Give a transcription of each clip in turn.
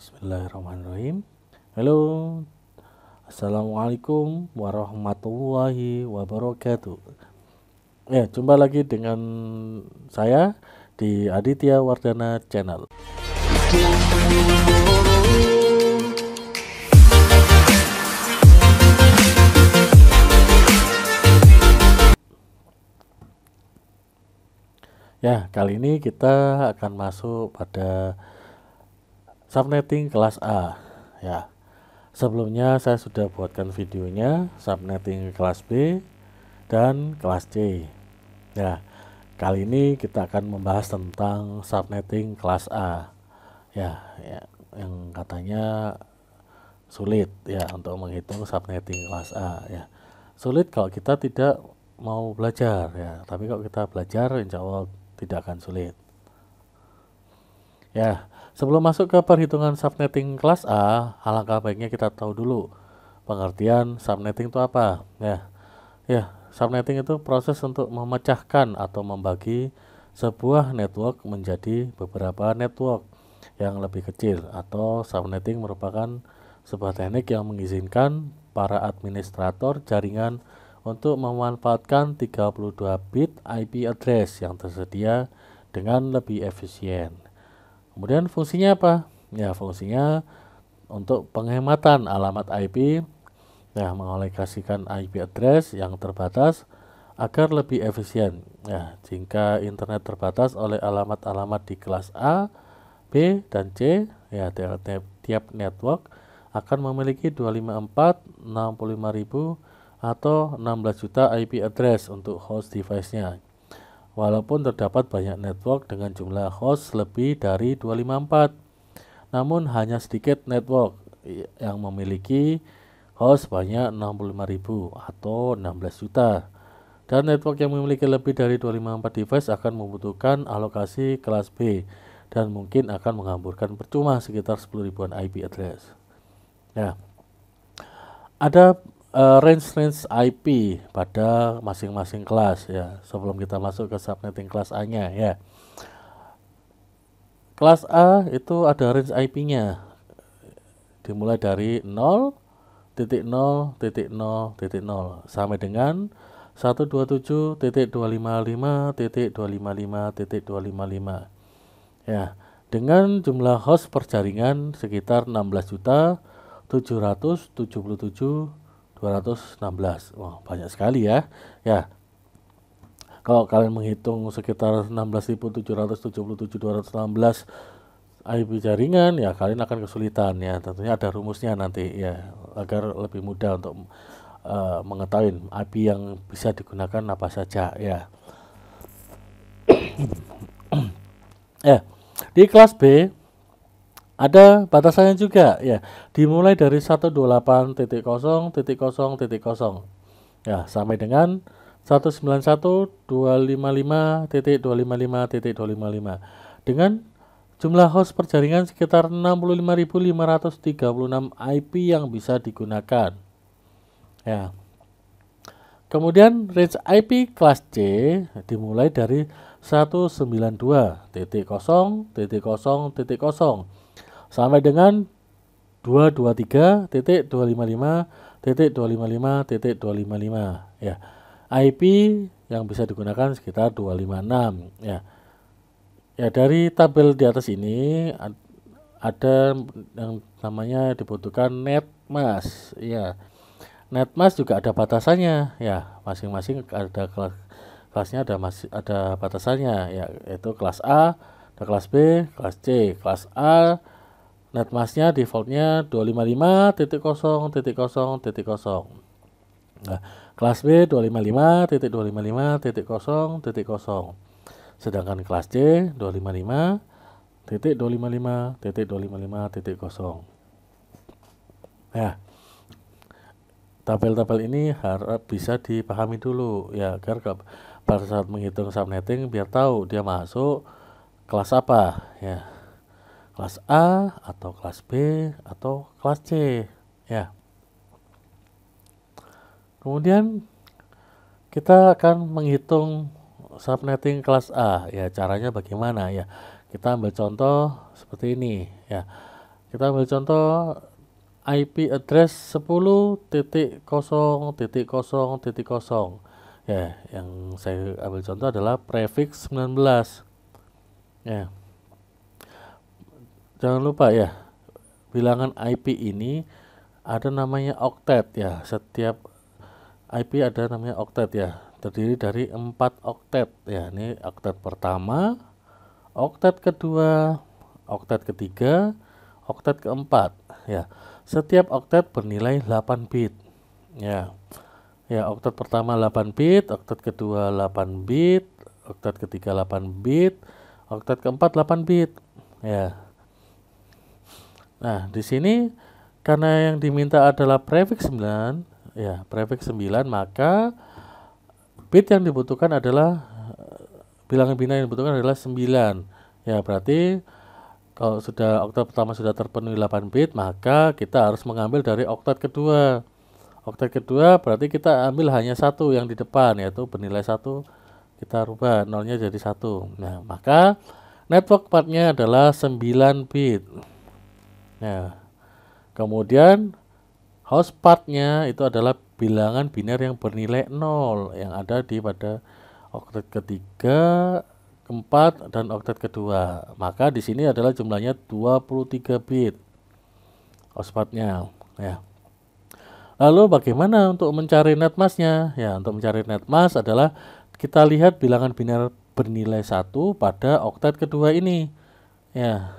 Bismillahirrahmanirrahim. Halo, Assalamualaikum warahmatullahi wabarakatuh. Ya, jumpa lagi dengan saya di Aditya Wardana Channel. Ya, kali ini kita akan masuk pada subnetting kelas A. Ya, sebelumnya saya sudah buatkan videonya subnetting kelas B dan kelas C. Ya, kali ini kita akan membahas tentang subnetting kelas A. Ya, yang katanya sulit ya untuk menghitung subnetting kelas A. Ya, sulit kalau kita tidak mau belajar ya. Tapi kalau kita belajar, insya Allah tidak akan sulit. Ya, sebelum masuk ke perhitungan subnetting kelas A, alangkah baiknya kita tahu dulu pengertian subnetting itu apa. Subnetting itu proses untuk memecahkan atau membagi sebuah network menjadi beberapa network yang lebih kecil, atau subnetting merupakan sebuah teknik yang mengizinkan para administrator jaringan untuk memanfaatkan 32 bit IP address yang tersedia dengan lebih efisien. Kemudian fungsinya apa? Ya, fungsinya untuk penghematan alamat IP, ya, mengalokasikan IP address yang terbatas agar lebih efisien. Ya, jika internet terbatas oleh alamat-alamat di kelas A, B, dan C, ya tiap network akan memiliki 254, 65.000 atau 16 juta IP address untuk host device-nya. Walaupun terdapat banyak network dengan jumlah host lebih dari 254, namun hanya sedikit network yang memiliki host banyak 65.000 atau 16 juta. Dan network yang memiliki lebih dari 254 device akan membutuhkan alokasi kelas B dan mungkin akan menghamburkan percuma sekitar 10 ribuan IP address. Ya, ada range IP pada masing-masing kelas ya. Sebelum kita masuk ke subnetting kelas A-nya ya. Kelas A itu ada range IP-nya. Dimulai dari 0.0.0.0 sampai dengan 127.255.255.255. Ya, dengan jumlah host per jaringan sekitar 16.777.216. Wah, banyak sekali ya. Ya, kalau kalian menghitung sekitar 16.777.216 IP jaringan, ya kalian akan kesulitan ya. Tentunya ada rumusnya nanti ya, agar lebih mudah untuk mengetahui IP yang bisa digunakan apa saja ya. Ya, di kelas B ada batasannya juga ya, dimulai dari 128.0.0.0 ya sampai dengan 191.255.255.255 dengan jumlah host per jaringan sekitar 65.536 IP yang bisa digunakan. Ya. Kemudian range IP kelas C dimulai dari 192.0.0.0 sampai dengan 223.255.255.255 ya. IP yang bisa digunakan sekitar 256 ya. Ya, dari tabel di atas ini ada yang namanya dibutuhkan netmask ya. Netmask juga ada batasannya ya, masing-masing ada kelasnya ada batasannya ya, yaitu kelas A, ada kelas B, kelas C. Kelas A netmasknya defaultnya 255.0.0.0. Nah, kelas B 255.255.0.0. Sedangkan kelas C 255.255.255.0. Ya, tabel-tabel ini harap bisa dipahami dulu ya, agar pada saat menghitung subnetting biar tahu dia masuk kelas apa ya, kelas A atau kelas B atau kelas C ya. Kemudian kita akan menghitung subnetting kelas A ya. Caranya bagaimana ya, kita ambil contoh seperti ini ya. Kita ambil contoh IP address 10.0.0.0. Ya, yang saya ambil contoh adalah prefix 19. Ya, jangan lupa ya, bilangan IP ini ada namanya oktet ya. Setiap IP ada namanya oktet ya. Terdiri dari 4 oktet ya. Ini oktet pertama, oktet kedua, oktet ketiga, oktet keempat ya. Setiap oktet bernilai 8 bit ya. Ya, oktet pertama 8 bit, oktet kedua 8 bit, oktet ketiga 8 bit, oktet keempat 8 bit ya. Nah, di sini karena yang diminta adalah prefix 9 ya, prefix 9, maka bit yang dibutuhkan adalah bilangan biner yang dibutuhkan adalah 9. Ya, berarti kalau sudah oktet pertama sudah terpenuhi 8 bit, maka kita harus mengambil dari oktet kedua. Oktet kedua berarti kita ambil hanya satu yang di depan, yaitu bernilai 1, kita rubah nolnya jadi 1. Nah, maka network partnya adalah 9 bit. Nah, kemudian host partnya itu adalah bilangan biner yang bernilai 0 yang ada di pada oktet ketiga, keempat, dan oktet kedua. Maka di sini adalah jumlahnya 23 bit host partnya ya. Lalu bagaimana untuk mencari netmasknya? Ya, untuk mencari netmask adalah kita lihat bilangan biner bernilai 1 pada oktet kedua ini. Ya,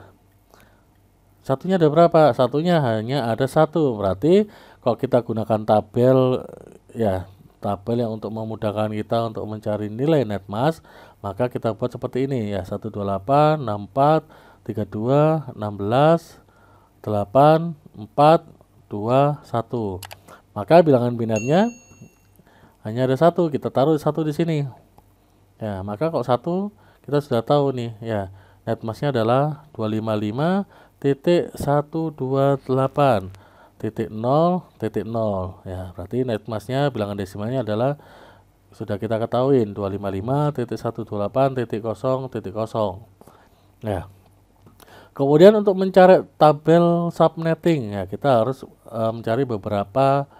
satunya ada berapa? Satunya hanya ada 1. Berarti kalau kita gunakan tabel ya, tabel yang untuk memudahkan kita untuk mencari nilai netmask, maka kita buat seperti ini ya, 128, 64, 32, 16, 8, 4, 2, 1. Maka bilangan binernya hanya ada 1, kita taruh 1 di sini. Ya, maka kalau 1 kita sudah tahu nih ya, netmasknya adalah 255.128.0.0 ya. Berarti netmasknya bilangan desimalnya adalah sudah kita ketahui 255.128.0.0 ya. Kemudian untuk mencari tabel subnetting ya, kita harus mencari beberapa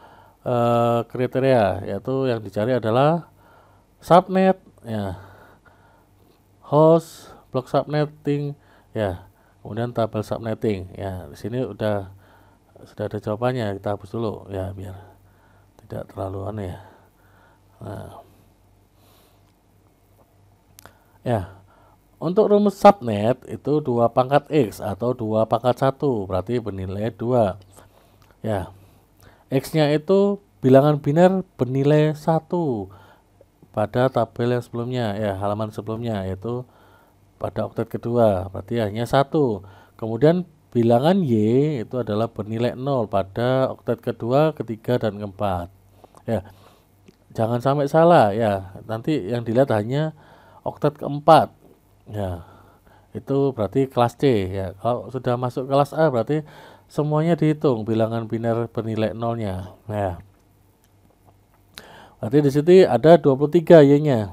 kriteria, yaitu yang dicari adalah subnet ya, host, block subnetting ya, kemudian tabel subnetting ya. Di sini sudah ada jawabannya, kita hapus dulu ya biar tidak terlalu aneh ya. Nah, ya, untuk rumus subnet itu 2 pangkat X atau 2 pangkat 1 berarti bernilai 2 ya. X-nya itu bilangan biner bernilai 1 pada tabel yang sebelumnya ya, halaman sebelumnya, yaitu pada oktet kedua berarti hanya 1. Kemudian bilangan Y itu adalah bernilai 0 pada oktet kedua, ketiga, dan keempat ya. Jangan sampai salah ya, nanti yang dilihat hanya oktet keempat ya, itu berarti kelas C ya. Kalau sudah masuk kelas A berarti semuanya dihitung bilangan biner bernilai nolnya. Nah, berarti di sini ada 23 Y-nya.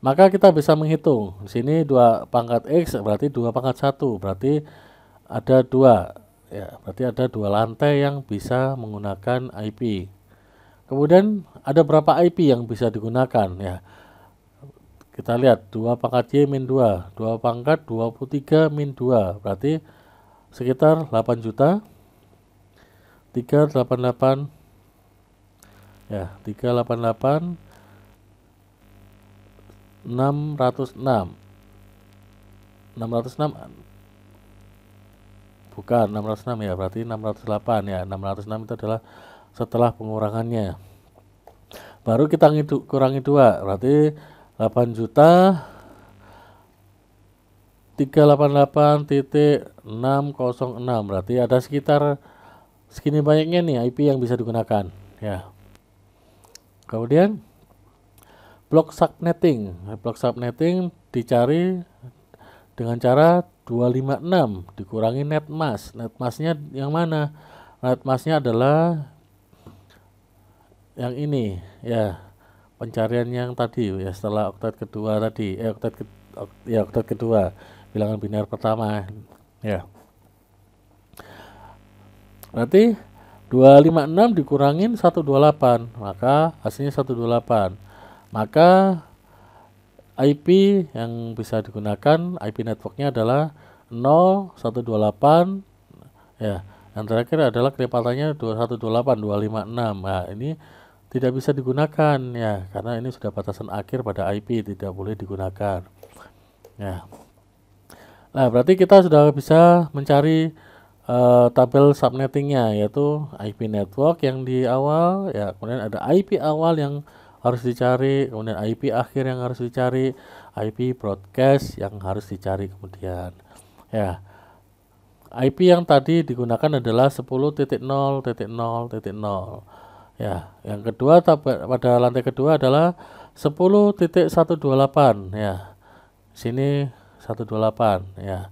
Maka kita bisa menghitung. Di sini 2 pangkat X berarti 2 pangkat 1. Berarti ada 2 ya, berarti ada 2 lantai yang bisa menggunakan IP. Kemudian ada berapa IP yang bisa digunakan ya. Kita lihat 2 pangkat Y min 2, 2 pangkat 23 min 2, berarti sekitar 8 juta 388 ya, 388 606 bukan 606 ya, berarti 608 ya. 606 itu adalah setelah pengurangannya, baru kita kurangi 2, berarti 8 juta 388.606, berarti ada sekitar segini banyaknya nih IP yang bisa digunakan ya. Kemudian block subnetting. Block subnetting dicari dengan cara 256 dikurangi netmask. Netmasknya yang mana? Netmasknya adalah yang ini ya, pencarian yang tadi ya, setelah oktet kedua tadi oktet kedua bilangan biner pertama ya. Berarti 256 dikurangin 128, maka hasilnya 128. Maka IP yang bisa digunakan, IP networknya adalah 0128, ya. Yang terakhir adalah kecepatannya 2128, 256. Nah, ini tidak bisa digunakan ya, karena ini sudah batasan akhir pada IP, tidak boleh digunakan. Ya. Nah, berarti kita sudah bisa mencari tabel subnettingnya, yaitu IP network yang di awal, ya, kemudian ada IP awal yang harus dicari, kemudian IP akhir yang harus dicari, IP broadcast yang harus dicari kemudian. Ya, IP yang tadi digunakan adalah 10.0.0.0. Ya, yang kedua pada lantai kedua adalah 10.128 ya. Sini 128 ya.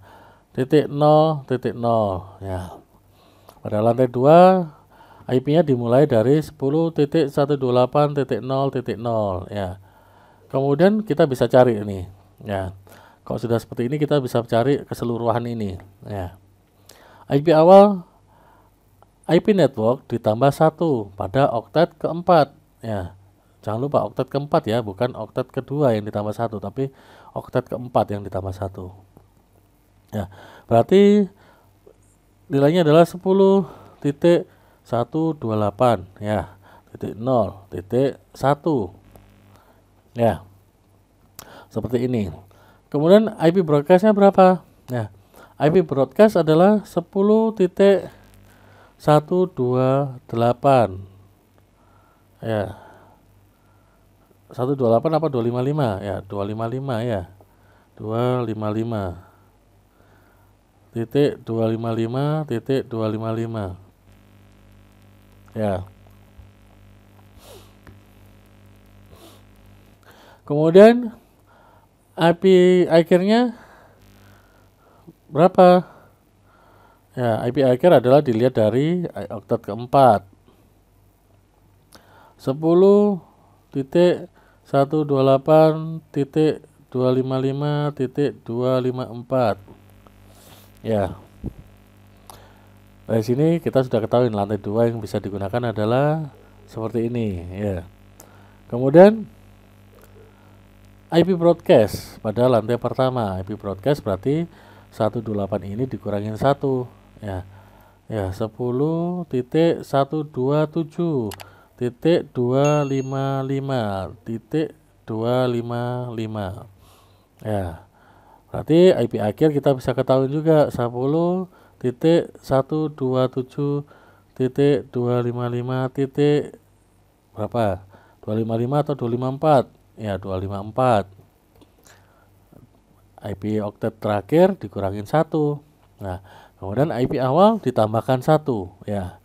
Titik 0.0 ya. Pada lantai 2 IP-nya dimulai dari 10.128.0.0 ya. Kemudian kita bisa cari ini ya. Kalau sudah seperti ini kita bisa cari keseluruhan ini ya. IP awal IP network ditambah 1 pada oktet keempat ya. Jangan lupa oktet keempat ya, bukan oktet kedua yang ditambah 1, tapi oktet keempat yang ditambah 1 ya. Berarti nilainya adalah 10.128 ya, titik 0, titik 1 ya, seperti ini. Kemudian IP broadcastnya berapa ya? IP broadcast adalah 10.128 ya, 128 apa 255 ya, 255 ya, 255 titik 255 titik 255 ya. Kemudian IP akhirnya berapa ya? IP akhir adalah dilihat dari oktet keempat, 10.128.255.254 ya. Dari sini kita sudah ketahui lantai 2 yang bisa digunakan adalah seperti ini ya. Kemudian IP broadcast pada lantai pertama, IP broadcast berarti 128 ini dikurangin 1 ya. Ya, 10.127.255.255 ya. Berarti IP akhir kita bisa ketahui juga 10.127.255 berapa? 255 atau 254? Ya, 254. IP oktet terakhir dikurangin 1. Nah, kemudian IP awal ditambahkan 1 ya.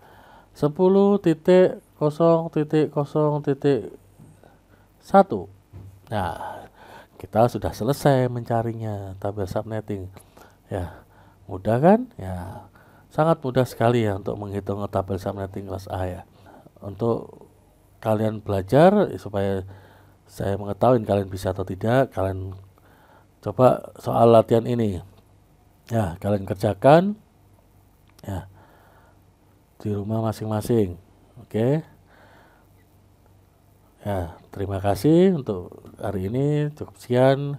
10.0.0.1. Nah, kita sudah selesai mencarinya tabel subnetting ya. Mudah kan ya, sangat mudah sekali ya untuk menghitung tabel subnetting kelas A ya. Untuk kalian belajar supaya saya mengetahui kalian bisa atau tidak, kalian coba soal latihan ini ya, kalian kerjakan ya di rumah masing-masing. Oke ya, terima kasih untuk hari ini, cukup sekian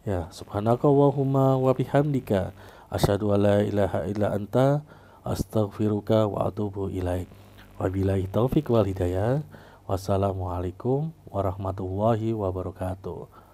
ya. Subhanakallahumma wa bihamdika asyhadu alla ilaha illa anta astaghfiruka wa atubu ilaik. Wabillahi taufik wal hidayah. Wassalamualaikum warahmatullahi wabarakatuh.